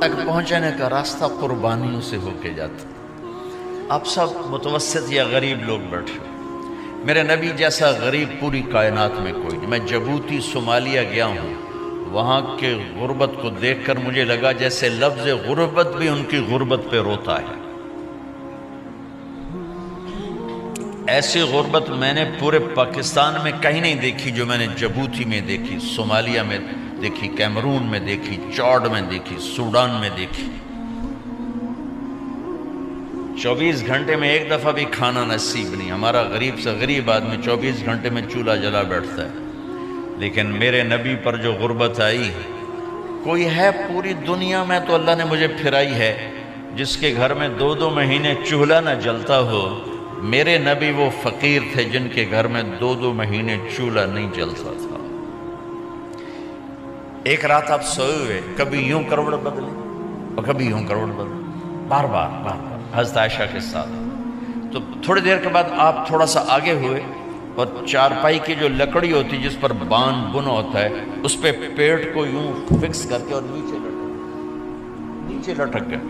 تک پہنچنے کا راستہ قربانیوں سے ہو کے جاتا. آپ سب متوسط یا غریب لوگ بیٹھے ہو. میرے نبی جیسا غریب پوری کائنات میں کوئی نہیں. میں جبوتی صومالیہ گیا ہوں، وہاں کے غربت کو دیکھ کر مجھے لگا جیسے لفظ غربت بھی ان کی غربت پہ روتا ہے. ایسی غربت میں نے پورے پاکستان میں کہیں نہیں دیکھی جو میں نے جبوتی میں دیکھی، صومالیہ میں دیکھی، کیمرون میں دیکھی، چاڈ میں دیکھی، سوڈان میں دیکھی. 24 گھنٹے میں ایک دفعہ بھی کھانا نصیب نہیں. ہمارا غریب سے غریب آدمی 24 گھنٹے میں چولہا جلا بیٹھتا ہے. لیکن میرے نبی پر جو غربت آئی، کوئی ہے پوری دنیا میں تو اللہ نے مجھے پھرائی ہے جس کے گھر میں 2 مہینے چولہا نہ جلتا ہو. میرے نبی وہ فقیر تھے جن کے گھر میں 2 مہینے چولہا نہیں جلتا تھا. ایک رات آپ سوئے ہوئے، کبھی یوں کروڑ بدلے اور کبھی یوں کروڑ بدلے، بار بار حضرت عائشہ کے ساتھ. تو تھوڑی دیر کے بعد آپ تھوڑا سا آگے ہوئے اور چارپائی کی جو لکڑی ہوتی جس پر بان بنا ہوتا ہے اس پہ پیٹ کو یوں فکس کر کے اور نیچے لٹک گئے،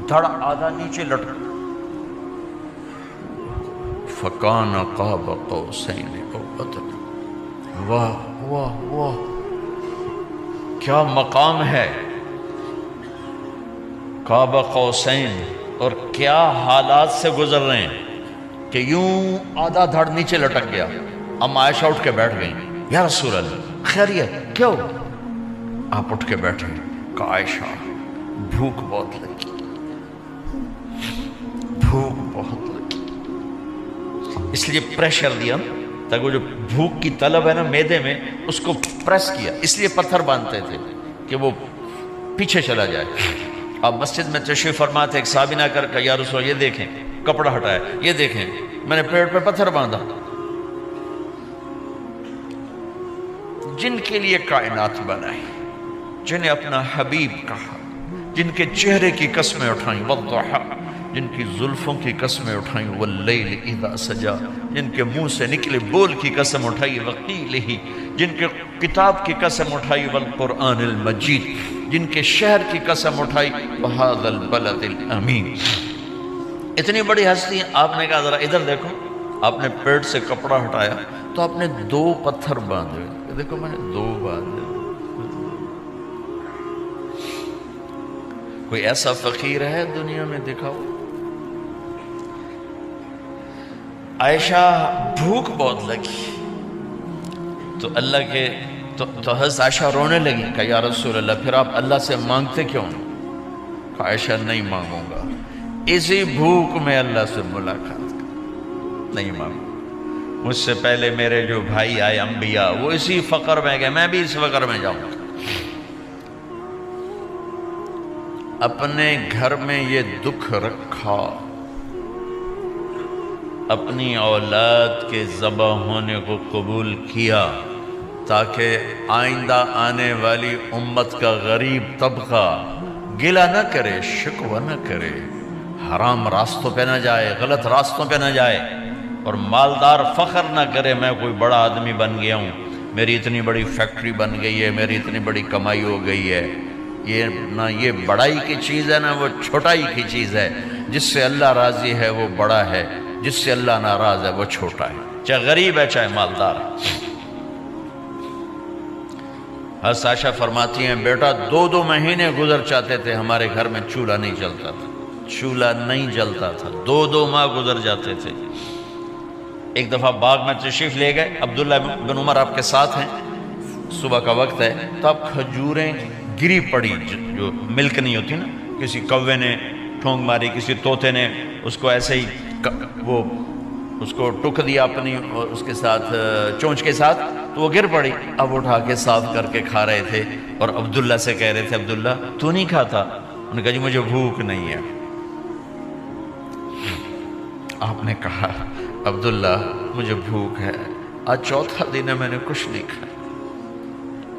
دھڑ آدھا نیچے لٹک. فَكَانَ قَابَ قَوْسَيْنِ أَوْ أَدْنَىٰ. واہ واہ واہ، کیا مقام ہے. قاب قوسین، اور کیا حالات سے گزر رہے ہیں کہ یوں آدھا دھڑ نیچے لٹک گیا. ام عائشہ اٹھ کے بیٹھ گئیں، یا رسول اللہ خیریت کیوں؟ آپ اٹھ کے بیٹھے. کہا عائشہ بھوک بہت لگی، بھوک بہت لگی. اس لیے پریشر دیا تاکہ وہ جو بھوک کی طلب ہے نا میدے میں اس کو پریس کیا. اس لیے پتھر باندھتے تھے کہ وہ پیچھے چلا جائے. آپ مسجد میں تشریف فرما تھے، ایک صحابی نہ کر کے یا رسول اللہ یہ دیکھیں کپڑا ہٹایا، یہ دیکھیں میں نے پیٹ پہ پتھر باندھا. جن کے لیے کائنات بنائی، جنہیں اپنا حبیب کہا، جن کے چہرے کی قسمیں اٹھائیں والضحیٰ، جن کی زلفوں کی قسمیں اٹھائیں واللیل اذا سجا، جن کے منہ سے نکلے بول کی قسم اٹھائی وقیلہ، جن کے کتاب کی قسم اٹھائی والقرآن المجید، جن کے شہر کی قسم اٹھائی وہذا البلد الامین. اتنی بڑی ہستی. آپ نے کہا ذرا ادھر دیکھو. آپ نے پیٹ سے کپڑا ہٹایا تو آپ نے 2 پتھر باندھے. دیکھو میں نے 2 باندھے. کوئی ایسا فقیر ہے دنیا میں؟ دکھاؤ. عائشہ بھوک بہت لگی تو اللہ کے تو حضرت عائشہ رونے لگی. کہا یا رسول اللہ پھر آپ اللہ سے مانگتے کیوں؟ کہا عائشہ نہیں مانگوں گا، اسی بھوک میں اللہ سے ملاقات نہیں مانگوں. مجھ سے پہلے میرے جو بھائی آئے انبیاء وہ اسی فقر میں گئے، میں بھی اس فقر میں جاؤں گا. اپنے گھر میں یہ دکھ رکھا، اپنی اولاد کے ذبح ہونے کو قبول کیا تاکہ آئندہ آنے والی امت کا غریب طبقہ گلہ نہ کرے، شکوہ نہ کرے، حرام راستوں پہ نہ جائے، غلط راستوں پہ نہ جائے، اور مالدار فخر نہ کرے میں کوئی بڑا آدمی بن گیا ہوں، میری اتنی بڑی فیکٹری بن گئی ہے، میری اتنی بڑی کمائی ہو گئی ہے. یہ نہ یہ بڑائی کی چیز ہے نہ وہ چھوٹائی کی چیز ہے. جس سے اللہ راضی ہے وہ بڑا ہے، جس سے اللہ ناراض ہے وہ چھوٹا ہے، چاہے غریب ہے چاہے مالدار ہے. حضرت عائشہ فرماتی ہیں بیٹا 2 مہینے گزر جاتے تھے ہمارے گھر میں چولہا نہیں جلتا تھا، چولہا نہیں جلتا تھا، 2 ماہ گزر جاتے تھے. ایک دفعہ باغ میں تشریف لے گئے، عبداللہ بن عمر آپ کے ساتھ ہیں، صبح کا وقت ہے تو اب کھجوریں گری پڑی جو ملک نہیں ہوتی نا، کسی کوے نے ٹھونگ ماری، کسی طوطے نے اس کو ایسے ہی وہ اس کو ٹک دیا اپنی اور اس کے ساتھ چونچ کے ساتھ تو وہ گر پڑی. اب اٹھا کے صاف کر کے کھا رہے تھے اور عبداللہ سے کہہ رہے تھے عبداللہ تو نہیں کھاتا؟ انہوں نے کہا جی مجھے بھوک نہیں ہے. آپ نے کہا عبداللہ مجھے بھوک ہے، آج 4تھا دن ہے میں نے کچھ نہیں کھایا.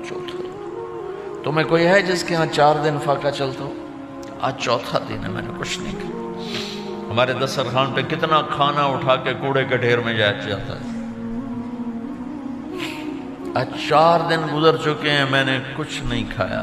4تھا تمہیں کوئی ہے جس کے ہاں 4 دن فاقہ چلتا ہو؟ آج 4تھا دن ہے میں نے کچھ نہیں کھایا. ہمارے دسترخوان پہ کتنا کھانا اٹھا کے کوڑے کے ڈھیر میں جاتا ہے. آج 4 دن گزر چکے ہیں میں نے کچھ نہیں کھایا.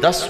10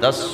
10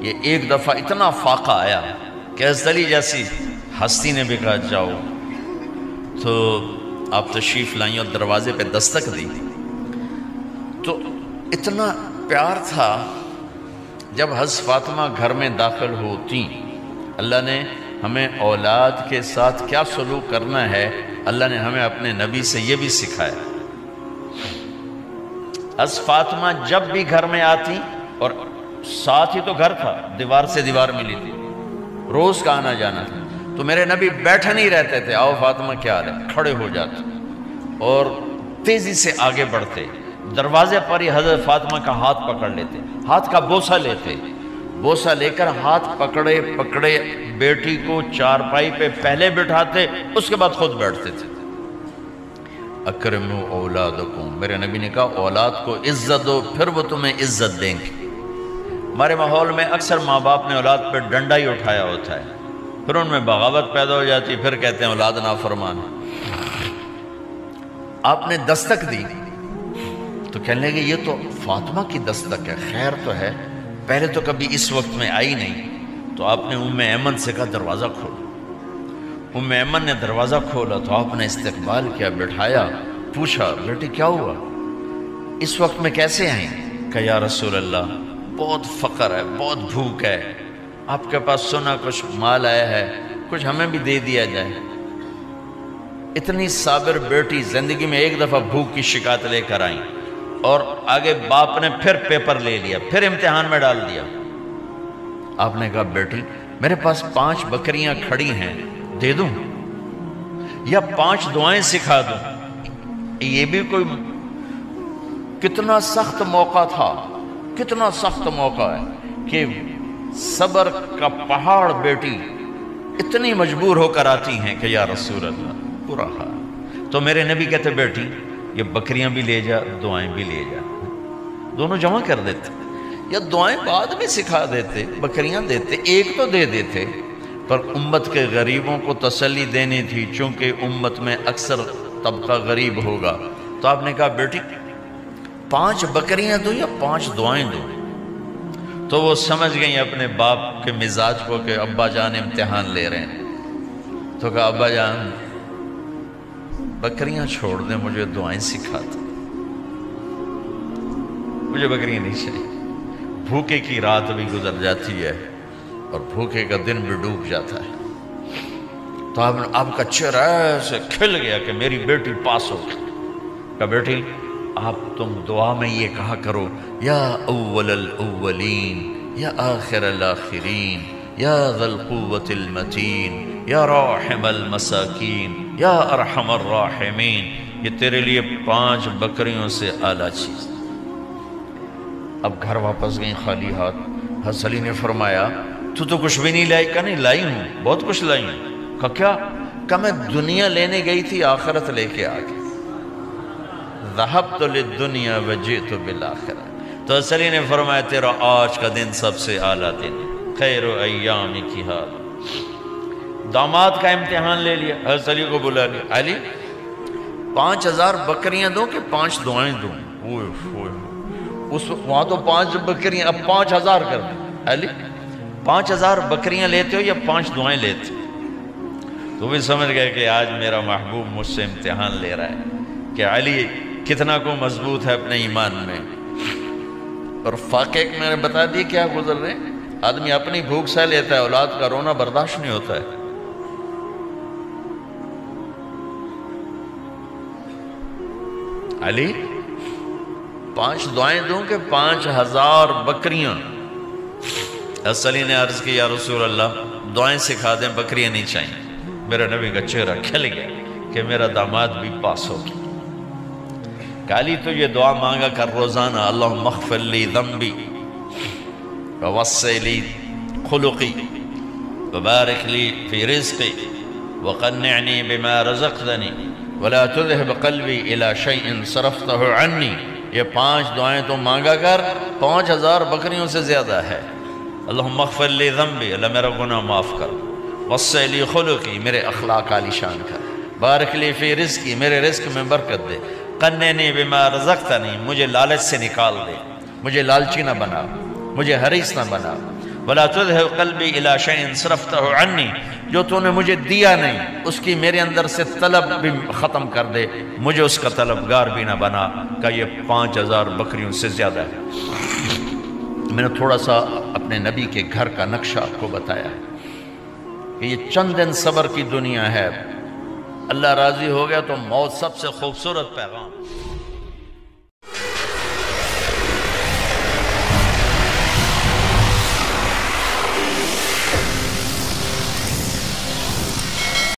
یہ ایک دفعہ اتنا فاقہ آیا کہ حضرت علی جیسی ہستی نے بھی کہا جاؤ، تو آپ تشریف لائیں اور دروازے پہ دستک دی تو اتنا پیار تھا۔ جب حضرت فاطمہ گھر میں داخل ہوتی، اللہ نے ہمیں اولاد کے ساتھ کیا سلوک کرنا ہے اللہ نے ہمیں اپنے نبی سے یہ بھی سکھایا۔ حضرت فاطمہ جب بھی گھر میں آتی، اور ساتھ ہی تو گھر تھا، دیوار سے دیوار ملی تھی، روز کا آنا جانا تھا، تو میرے نبی بیٹھے نہیں رہتے تھے، آؤ فاطمہ کیا حال ہے، کھڑے ہو جاتے اور تیزی سے آگے بڑھتے، دروازے پر ہی حضرت فاطمہ کا ہاتھ پکڑ لیتے، ہاتھ کا بوسہ لیتے، بوسہ لے کر ہاتھ پکڑے پکڑے بیٹی کو چارپائی پہ پہلے بٹھاتے، اس کے بعد خود بیٹھتے تھے۔ اکرموا اولادکم، میرے نبی نے کہا اولاد کو عزت دو، پھر وہ تمہیں عزت دیں گے۔ ہمارے ماحول میں اکثر ماں باپ نے اولاد پہ ڈنڈا ہی اٹھایا ہوتا ہے، پھر ان میں بغاوت پیدا ہو جاتی، پھر کہتے ہیں اولاد نافرمان۔ آپ نے دستک دی تو کہنے لگے یہ تو فاطمہ کی دستک ہے، خیر تو ہے، پہلے تو کبھی اس وقت میں آئی نہیں۔ تو آپ نے ام ایمن سے کہا دروازہ کھولو۔ ام ایمن نے دروازہ کھولا تو آپ نے استقبال کیا، بٹھایا، پوچھا بیٹی کیا ہوا، اس وقت میں کیسے آئیں؟ کہ یا رسول اللہ بہت فقر ہے، بہت بھوک ہے، آپ کے پاس سنا کچھ مال آیا ہے، کچھ ہمیں بھی دے دیا جائے۔ اتنی صابر بیٹی زندگی میں ایک دفعہ بھوک کی شکایت لے کر آئیں، اور آگے باپ نے پھر پیپر لے لیا، پھر امتحان میں ڈال دیا۔ آپ نے کہا بیٹی میرے پاس 5 بکریاں کھڑی ہیں، دے دوں یا 5 دعائیں سکھا دوں؟ یہ بھی کوئی کتنا سخت موقع تھا، کتنا سخت موقع ہے کہ صبر کا پہاڑ بیٹی اتنی مجبور ہو کر آتی ہیں کہ یا رسول اللہ برا حال۔ تو میرے نبی کہتے بیٹی یہ بکریاں بھی لے جا، دعائیں بھی لے جا، دونوں جمع کر دیتے، یا دعائیں بعد میں سکھا دیتے، بکریاں دیتے، ایک تو دے دیتے، پر امت کے غریبوں کو تسلی دینی تھی، چونکہ امت میں اکثر طبقہ غریب ہوگا۔ تو آپ نے کہا بیٹی 5 بکریاں دوں یا 5 دعائیں دوں؟ تو وہ سمجھ گئیں اپنے باپ کے مزاج کو کہ ابا جان امتحان لے رہے ہیں، تو کہا ابا جان بکریاں چھوڑ دیں، مجھے دعائیں سکھا دیں، مجھے بکریاں نہیں چاہیے۔ بھوکے کی رات بھی گزر جاتی ہے اور بھوکے کا دن بھی ڈوب جاتا ہے۔ تو آپ کا چہرہ ایسے کھل گیا کہ میری بیٹی پاس ہو گئی۔ کہا بیٹی آپ تم دعا میں یہ کہا کرو یا اول الاولین یا آخر الاخرین یا ذا القوة المتین یا راحم المساکین یا ارحم الراحمین، یہ تیرے لیے 5 بکریوں سے اعلیٰ چیز۔ اب گھر واپس گئیں خالی ہاتھ۔ حضرت علی نے فرمایا تو کچھ بھی نہیں لائی؟ کہا نہیں لائی ہوں، بہت کچھ لائی ہوں۔ کہا کیا؟ کہا میں دنیا لینے گئی تھی، آخرت لے کے آ گئی۔ ذہبت للدنیا وجئت بالآخرہ۔ تو حضرت علی نے فرمایا تیرا آج کا دن سب سے اعلیٰ دن، خیر ایام کی حال۔ داماد کا امتحان لے لیا، حضرت علی کو بلا لیا، علی 5000 بکریاں دوں کہ 5 دعائیں دوں؟ وہاں تو 5 بکریاں، اب 5000 کر دیں۔ علی 5000 بکریاں لیتے ہو یا 5 دعائیں لیتے ہو؟ تو بھی سمجھ گئے کہ آج میرا محبوب مجھ سے امتحان لے رہا ہے کہ علی کتنا کو مضبوط ہے اپنے ایمان میں۔ اور فاقے میں نے بتا دی کیا گزر رہے ہیں۔ آدمی اپنی بھوک سہ لیتا ہے، اولاد کا رونا برداشت نہیں ہوتا ہے۔ علی 5 دعائیں دوں کہ 5000 بکریاں؟ حضرت علی نے عرض کی یا رسول اللہ دعائیں سکھا دیں، بکریاں نہیں چاہیے۔ میرا نبی کا چہرہ کھل گیا کہ میرا داماد بھی پاس ہو گیا۔ علی تو یہ دعا مانگا کر روزانہ، اللہم اغفر لی ذنبی ووسع لی خلقی وبارک لی فی رزقی وقنعنی بما رزقتنی ولا تذهب قلبی الی شیء صرفتہ عنی۔ یہ 5 دعائیں تو مانگا کر، 5000 بکریوں سے زیادہ ہے۔ اللہم اغفر لی ذنبی، اللہ میرا گناہ معاف کر، وسع لی خلقی، میرے اخلاق عالی شان کر، بارک لی فی رزقی، میرے رزق میں برکت دے، قنعنی بما رزقتنی، مجھے لالچ سے نکال دے، مجھے لالچی نہ بنا، مجھے حریص نہ بنا، وَلَا تُذْهِبْ قَلْبِي إِلَىٰ شَيْءٍ صَرَفْتَهُ عَنِّي، جو تو نے مجھے دیا نہیں اس کی میرے اندر سے طلب بھی ختم کر دے، مجھے اس کا طلبگار بھی نہ بنا، کہ یہ 5000 بکریوں سے زیادہ ہے۔ میں نے تھوڑا سا اپنے نبی کے گھر کا نقشہ آپ کو بتایا ہے کہ یہ چند دن صبر کی دنیا ہے، اللہ راضی ہو گیا تو موت سب سے خوبصورت پیغام۔